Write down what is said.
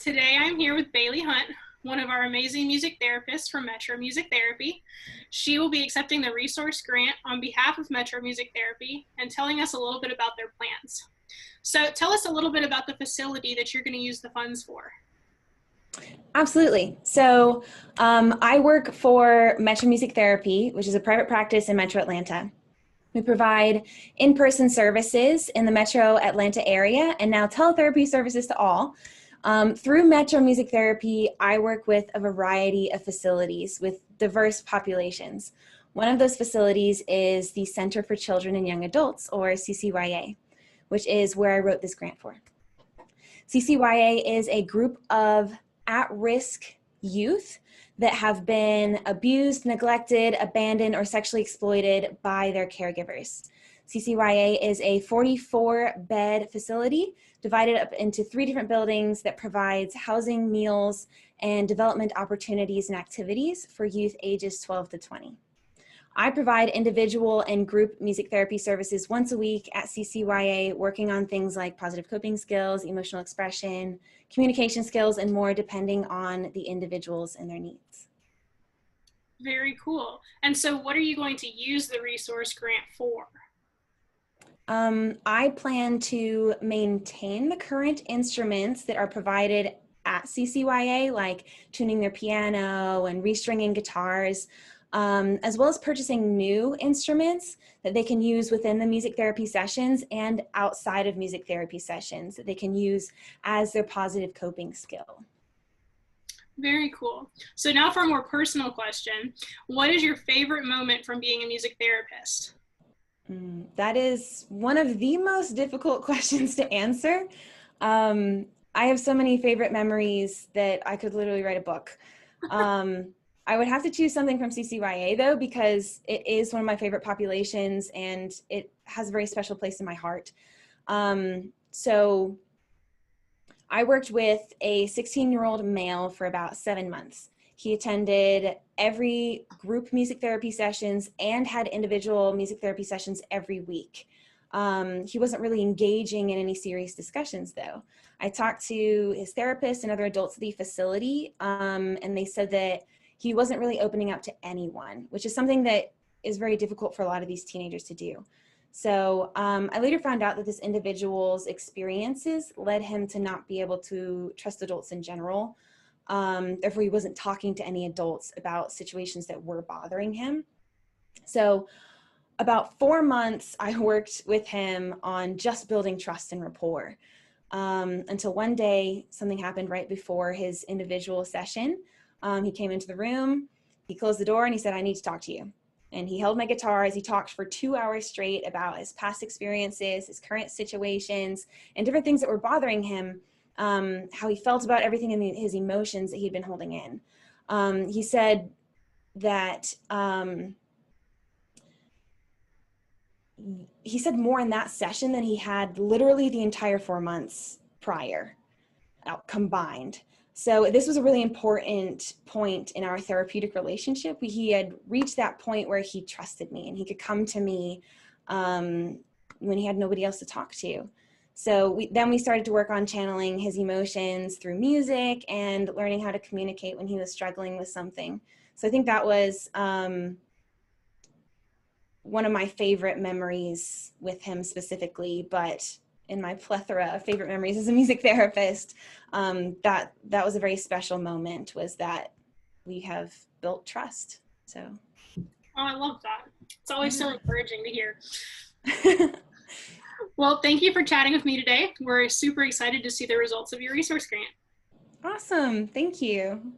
Today I'm here with Bailey Hunt, one of our amazing music therapists from Metro Music Therapy. She will be accepting the resource grant on behalf of Metro Music Therapy and telling us a little bit about their plans. So tell us a little bit about the facility that you're going to use the funds for. Absolutely. So I work for Metro Music Therapy, which is a private practice in Metro Atlanta. We provide in-person services in the Metro Atlanta area and now teletherapy services to all. Through Metro Music Therapy, I work with a variety of facilities with diverse populations. One of those facilities is the Center for Children and Young Adults, or CCYA, which is where I wrote this grant for. CCYA is a group of at-risk youth that have been abused, neglected, abandoned, or sexually exploited by their caregivers. CCYA is a 44-bed facility divided up into 3 different buildings that provides housing, meals, and development opportunities and activities for youth ages 12 to 20. I provide individual and group music therapy services once a week at CCYA, working on things like positive coping skills, emotional expression, communication skills, and more depending on the individuals and their needs. Very cool. And so what are you going to use the resource grant for? I plan to maintain the current instruments that are provided at CCYA, like tuning their piano and restringing guitars, as well as purchasing new instruments that they can use within the music therapy sessions and outside of music therapy sessions that they can use as their positive coping skill. Very cool. So now for a more personal question, what is your favorite moment from being a music therapist? That is one of the most difficult questions to answer. I have so many favorite memories that I could literally write a book. I would have to choose something from CCYA though, because it is one of my favorite populations and it has a very special place in my heart. So I worked with a 16-year-old male for about 7 months. He attended every group music therapy sessions and had individual music therapy sessions every week. He wasn't really engaging in any serious discussions though. I talked to his therapist and other adults at the facility, and they said that he wasn't really opening up to anyone, which is something that is very difficult for a lot of these teenagers to do. So I later found out that this individual's experiences led him to not be able to trust adults in general. Therefore, he wasn't talking to any adults about situations that were bothering him. So about 4 months, I worked with him on just building trust and rapport until one day something happened right before his individual session. He came into the room, he closed the door and he said, "I need to talk to you." And he held my guitar as he talked for 2 hours straight about his past experiences, his current situations, and different things that were bothering him, how he felt about everything and his emotions that he'd been holding in. He said that he said more in that session than he had literally the entire 4 months prior combined. So this was a really important point in our therapeutic relationship. He had reached that point where he trusted me and he could come to me when he had nobody else to talk to. So then we started to work on channeling his emotions through music and learning how to communicate when he was struggling with something. So I think that was one of my favorite memories with him specifically, but in my plethora of favorite memories as a music therapist, that was a very special moment, was that we have built trust. So. Oh, I love that. It's always so encouraging to hear. Well, thank you for chatting with me today. We're super excited to see the results of your resource grant. Awesome. Thank you.